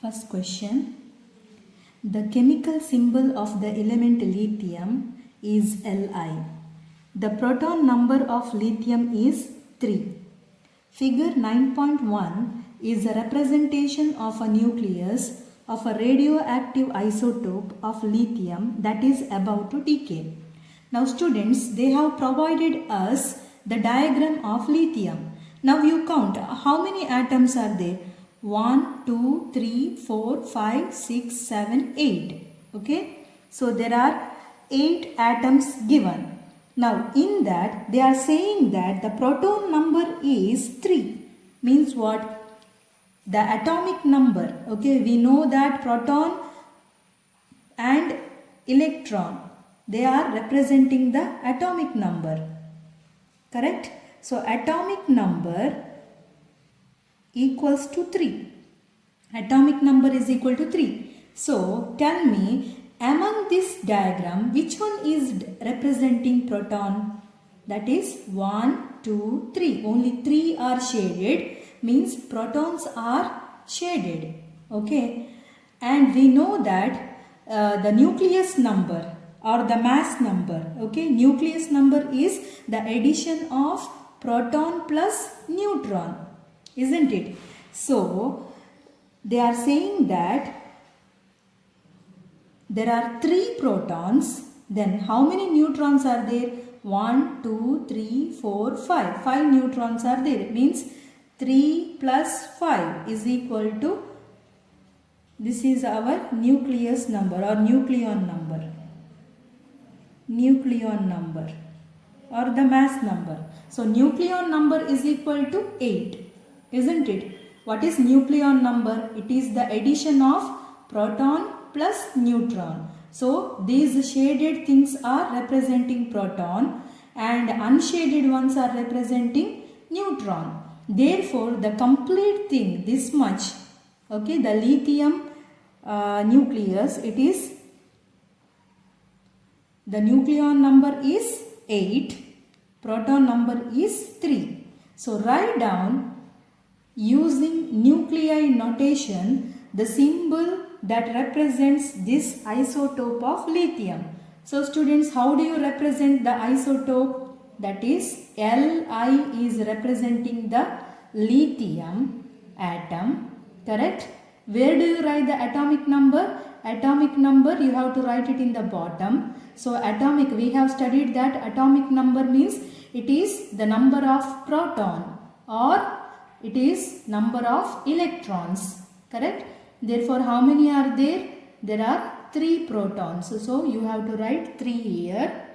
First question. The chemical symbol of the element lithium is Li. The proton number of lithium is 3. Figure 9.1 is a representation of a nucleus of a radioactive isotope of lithium that is about to decay. Now students, they have provided us the diagram of lithium. Now you count how many atoms are there. 1, 2, 3, 4, 5, 6, 7, 8. Okay. So there are 8 atoms given. Now in that they are saying that the proton number is 3. Means what? The atomic number. Okay. We know that proton and electron, they are representing the atomic number. Correct? So atomic number equals to 3. Atomic number is equal to 3. So tell me, among this diagram, which one is representing proton? That is 1, 2, 3. Only 3 are shaded, means protons are shaded. Okay. And we know that the nucleus number or the mass number. Okay. Nucleus number is the addition of proton plus neutron. Isn't it? So, they are saying that there are 3 protons. Then how many neutrons are there? 1, 2, 3, 4, 5. 5 neutrons are there. It means 3 plus 5 is equal to, this is our nucleus number or nucleon number. Nucleon number or the mass number. So, nucleon number is equal to 8. Isn't it? What is nucleon number? It is the addition of proton plus neutron. So these shaded things are representing proton and unshaded ones are representing neutron. Therefore, the complete thing, this much, okay, the lithium nucleus, it is, the nucleon number is 8, proton number is 3. So write down using nuclei notation the symbol that represents this isotope of lithium. So students, how do you represent the isotope? That is, Li is representing the lithium atom. Correct? Where do you write the atomic number? Atomic number, you have to write it in the bottom. So atomic, we have studied that atomic number means it is the number of proton or it is number of electrons. Correct? Therefore, how many are there? There are 3 protons. So you have to write 3 here.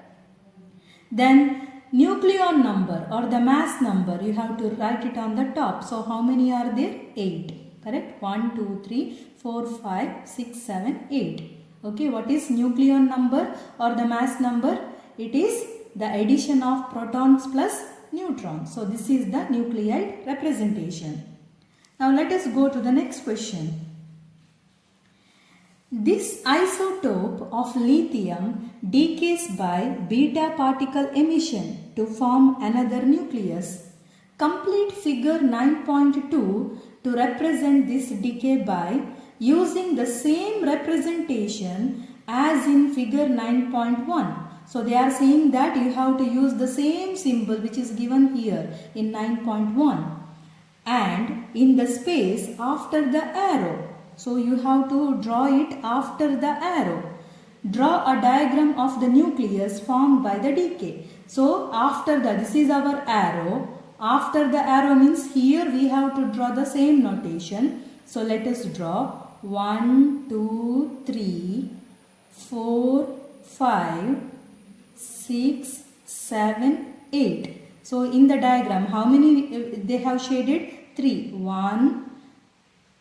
Then nucleon number or the mass number, you have to write it on the top. So how many are there? 8. Correct? 1, 2, 3, 4, 5, 6, 7, 8. Okay, what is nucleon number or the mass number? It is the addition of protons plus neutrons. So this is the nuclide representation. Now let us go to the next question. This isotope of lithium decays by beta particle emission to form another nucleus. Complete figure 9.2 to represent this decay by using the same representation as in figure 9.1. So they are saying that you have to use the same symbol which is given here in 9.1 and in the space after the arrow. So you have to draw it after the arrow. Draw a diagram of the nucleus formed by the decay. So after that, this is our arrow. After the arrow means here we have to draw the same notation. So let us draw 1, 2, 3, 4, 5, 6, 7, 8. So in the diagram, how many they have shaded? 3. 1,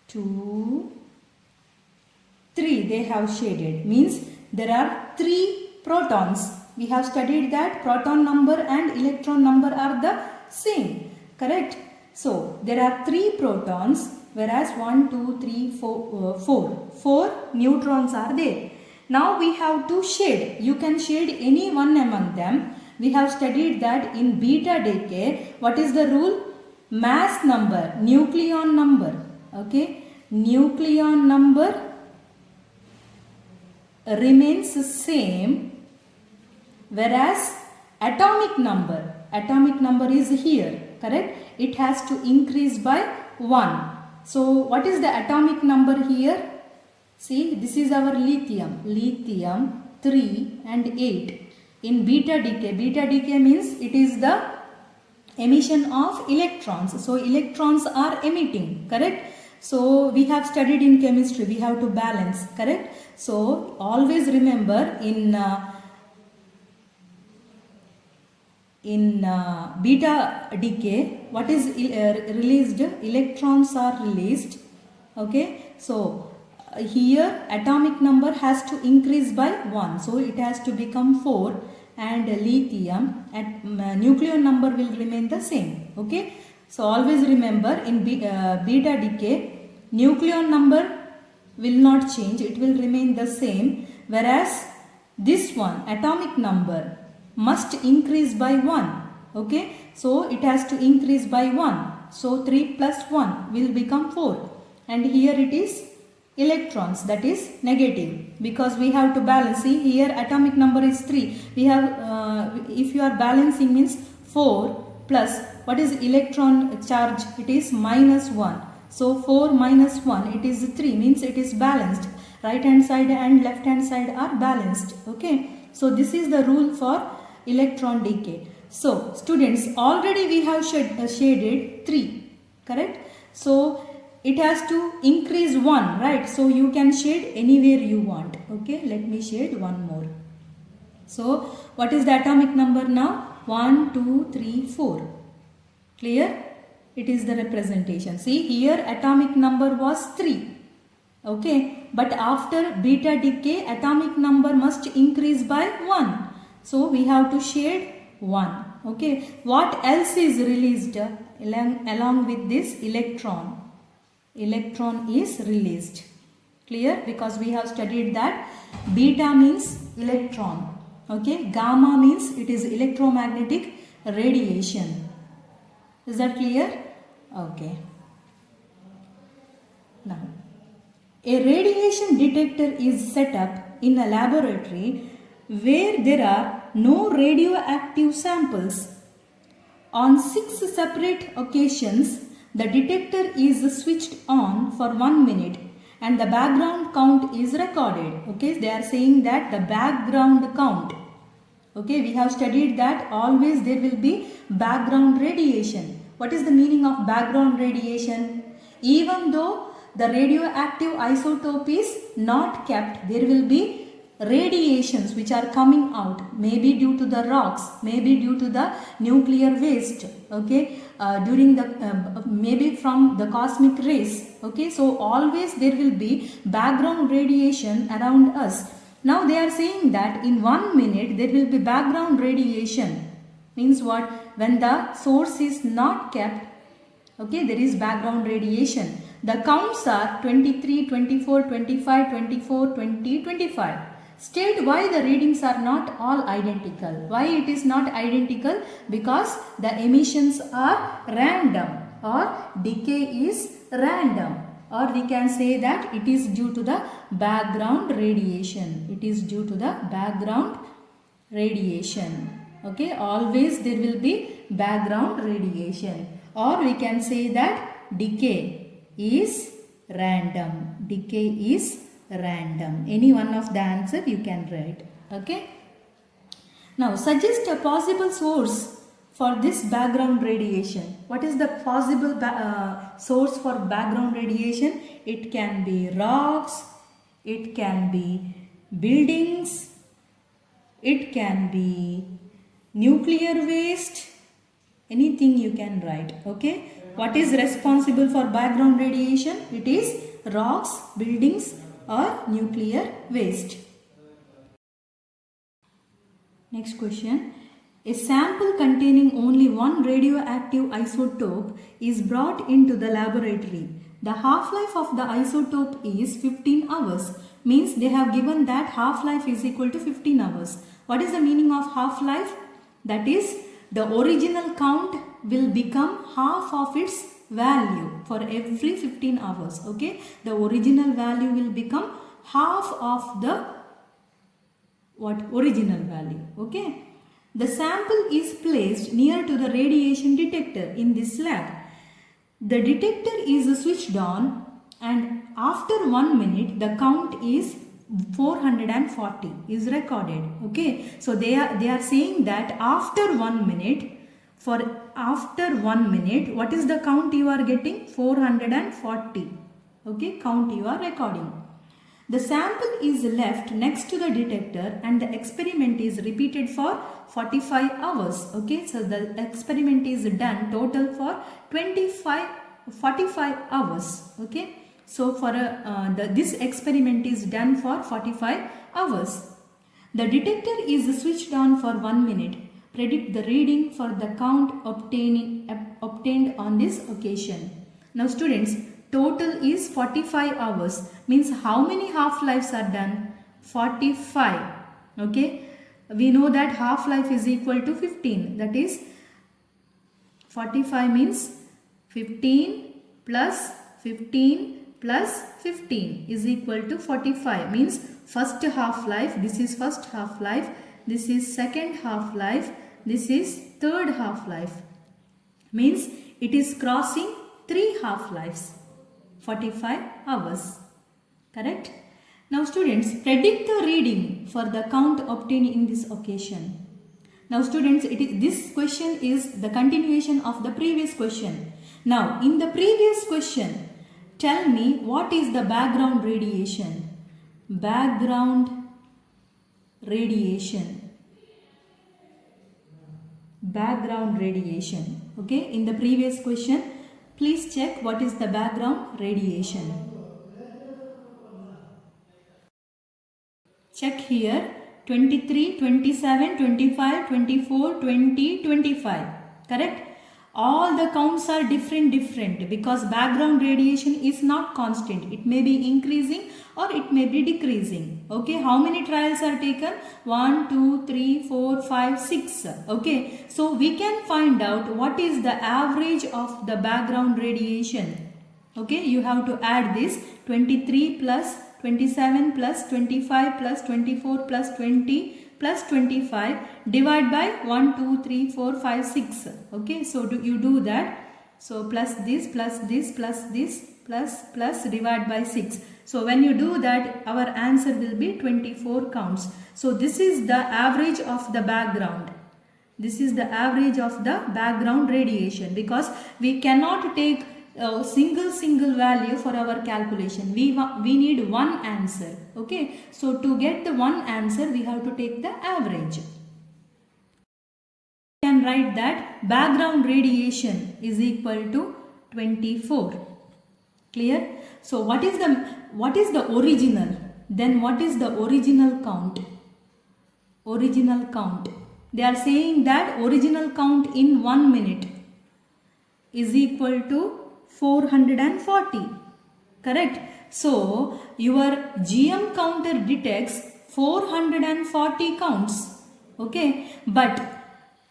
2, 3 they have shaded. Means there are 3 protons. We have studied that proton number and electron number are the same. Correct? So there are 3 protons whereas 1, 2, 3, 4, 4 neutrons are there. Now we have to shade. You can shade any one among them. We have studied that in beta decay. What is the rule? Mass number, nucleon number. Okay. nucleon number remains same, whereas atomic number is here, correct? It has to increase by 1. So what is the atomic number here? See, this is our lithium 3 and 8. In beta decay means it is the emission of electrons. So electrons are emitting, correct? So we have studied in chemistry, we have to balance, correct? So always remember in beta decay, what is released? Electrons are released. Okay, so here atomic number has to increase by 1, so it has to become 4, and lithium at nucleon number will remain the same. Okay, so always remember in beta decay, nucleon number will not change, it will remain the same, whereas this one atomic number must increase by 1. Okay, so it has to increase by 1, so 3 plus 1 will become 4, and here it is electrons, that is negative, because we have to balance. See, here atomic number is 3, we have if you are balancing means 4 plus what is electron charge, it is minus 1, so 4 minus 1 it is 3, means it is balanced. Right hand side and left hand side are balanced. Okay, so this is the rule for electron decay. So students, already we have shaded 3, correct? So it has to increase 1, right? So you can shade anywhere you want. Okay, let me shade one more. So what is the atomic number now? 1, 2, 3, 4. Clear? It is the representation. See, here atomic number was 3. Okay, but after beta decay, atomic number must increase by 1. So we have to shade 1. Okay, what else is released along with this electron? Electron is released. Clear? Because we have studied that beta means electron. Okay, gamma means it is electromagnetic radiation. Is that clear? Okay. Now, a radiation detector is set up in a laboratory where there are no radioactive samples. On 6 separate occasions, the detector is switched on for 1 minute and the background count is recorded. Okay, they are saying that the background count. Okay, we have studied that always there will be background radiation. What is the meaning of background radiation? Even though the radioactive isotope is not kept, there will be radiations which are coming out, maybe due to the rocks, maybe due to the nuclear waste, okay, during the maybe from the cosmic rays. Okay, so always there will be background radiation around us. Now they are saying that in 1 minute there will be background radiation. Means what? When the source is not kept, okay, there is background radiation. The counts are 23, 24, 25, 24, 20, 25. State why the readings are not all identical. Why it is not identical? Because the emissions are random or decay is random, or we can say that it is due to the background radiation. It is due to the background radiation. Okay, always there will be background radiation, or we can say that decay is random. Decay is random. Any one of the answer you can write. Okay. Now suggest a possible source for this background radiation. What is the possible source for background radiation? It can be rocks, it can be buildings, it can be nuclear waste, anything you can write. Okay. What is responsible for background radiation? It is rocks, buildings or nuclear waste. Next question. A sample containing only one radioactive isotope is brought into the laboratory. The half-life of the isotope is 15 hours. Means they have given that half-life is equal to 15 hours. What is the meaning of half-life? That is, the original count will become half of its value for every 15 hours. Okay, the original value will become half of the original value. Okay, the sample is placed near to the radiation detector in this lab. The detector is switched on, and after 1 minute the count is 440 is recorded. Okay, so they are saying that after 1 minute, what is the count you are getting? 440. Okay, count you are recording. The sample is left next to the detector and the experiment is repeated for 45 hours. Okay, so the experiment is done total for 45 hours. Okay, so for this experiment is done for 45 hours. The detector is switched on for 1 minute. Predict the reading for the count obtained on this occasion. Now students, total is 45 hours. Means how many half-lives are done? 45. Okay. We know that half-life is equal to 15. That is 45 means 15 plus 15 plus 15 is equal to 45. Means first half-life, this is first half-life, this is second half-life, this is third half-life. Means it is crossing 3 half-lives. 45 hours. Correct? Now students, predict the reading for the count obtained in this occasion. Now students, this question is the continuation of the previous question. Now in the previous question, tell me what is the background radiation? Background radiation. Background radiation. Okay, in the previous question, please check what is the background radiation. Check here 23, 27, 25, 24, 20, 25. Correct? All the counts are different because background radiation is not constant. It may be increasing or it may be decreasing. Okay, how many trials are taken? 1, 2, 3, 4, 5, 6. Okay, so we can find out what is the average of the background radiation. Okay, you have to add this 23 plus 27 plus 25 plus 24 plus 20 plus 25 divide by 1, 2, 3, 4, 5, 6. Okay, so you do that. So plus this plus this plus this plus divide by 6. So when you do that, our answer will be 24 counts. So this is the average of the background. This is the average of the background radiation, because we cannot take a single value for our calculation. We need one answer. Okay, so to get the one answer, we have to take the average. We can write that background radiation is equal to 24. Clear? So what is the original? Then what is the original count? Original count. They are saying that original count in 1 minute is equal to 440. Correct? So your GM counter detects 440 counts. Okay, but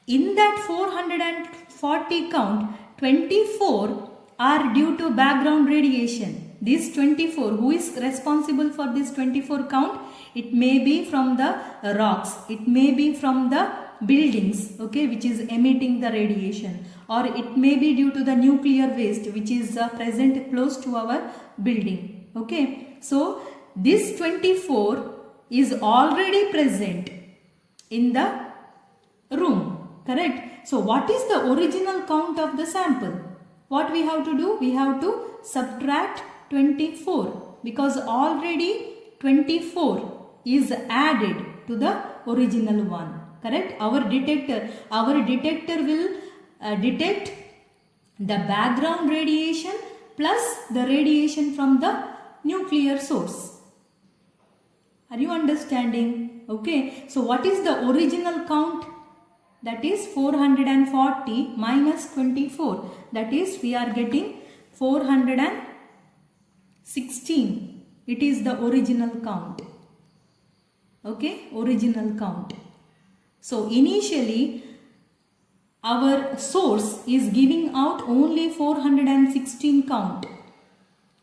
in that 440 count, 24 are due to background radiation. This 24, who is responsible for this 24 count? It may be from the rocks, it may be from the buildings, okay, which is emitting the radiation, or it may be due to the nuclear waste which is present close to our building. Okay, so this 24 is already present in the room. Correct? So what is the original count of the sample? What we have to do? We have to subtract 24, because already 24 is added to the original one. Correct? Our detector will detect the background radiation plus the radiation from the nuclear source. Are you understanding? Okay. So what is the original count? That is 440 minus 24. That is, we are getting 416. It is the original count. Okay, original count. So initially our source is giving out only 416 count.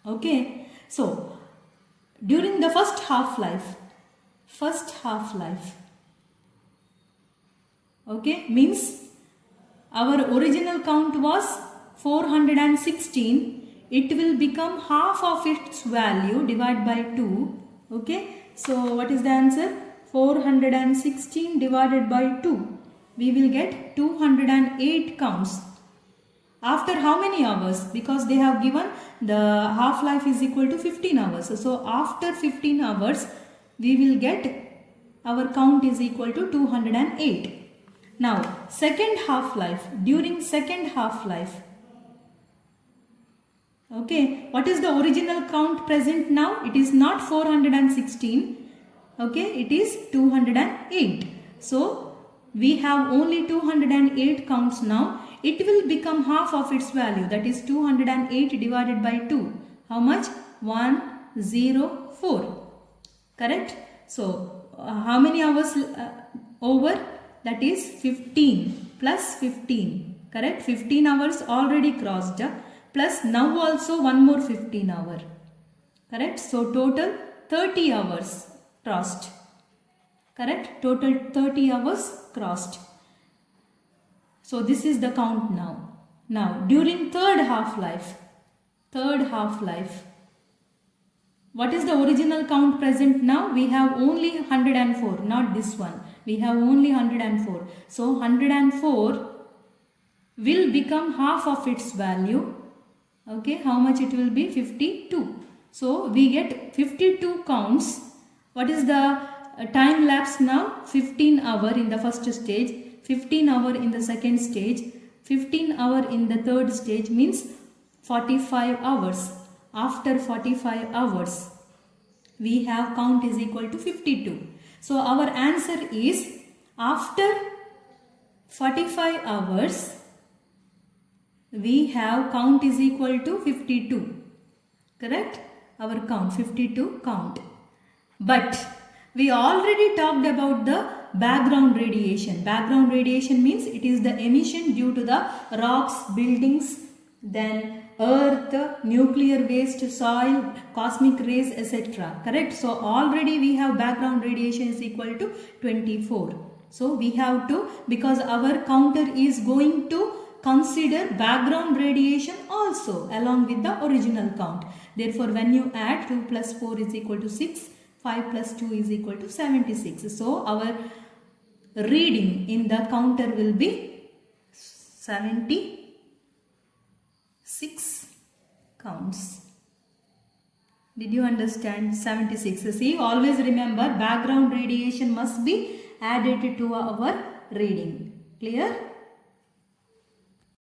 Okay, so during the first half-life, okay, means our original count was 416. It will become half of its value divided by 2. Okay, so what is the answer? 416 divided by 2. We will get 208 counts. After how many hours? Because they have given the half-life is equal to 15 hours. So after 15 hours, we will get our count is equal to 208. Now, second half-life, during second half-life, okay, what is the original count present now? It is not 416, okay, it is 208. So, we have only 208 counts now. It will become half of its value, that is 208 divided by 2. How much? 104. Correct? So, how many hours over? That is 15 plus 15. Correct? 15 hours already crossed. Plus now also one more 15 hour. Correct? So, total 30 hours crossed. Correct? Total 30 hours crossed. So this is the count now. Now during third half-life, what is the original count present now? We have only 104, not this one. We have only 104. So 104 will become half of its value. Okay, how much it will be? 52. So we get 52 counts. What is the time lapse now? 15 hour in the first stage. 15 hour in the second stage, 15 hour in the third stage, means 45 hours. After 45 hours, we have count is equal to 52. So our answer is after 45 hours, we have count is equal to 52. Correct? Our count, 52 count. But we already talked about the background radiation. Background radiation means it is the emission due to the rocks, buildings, then earth, nuclear waste, soil, cosmic rays, etc. Correct? So already we have background radiation is equal to 24. So we have to, because our counter is going to consider background radiation also along with the original count. Therefore when you add 2 plus 4 is equal to 6. 5 plus 2 is equal to 76. So our reading in the counter will be 76 counts. Did you understand? 76. See, always remember background radiation must be added to our reading. Clear?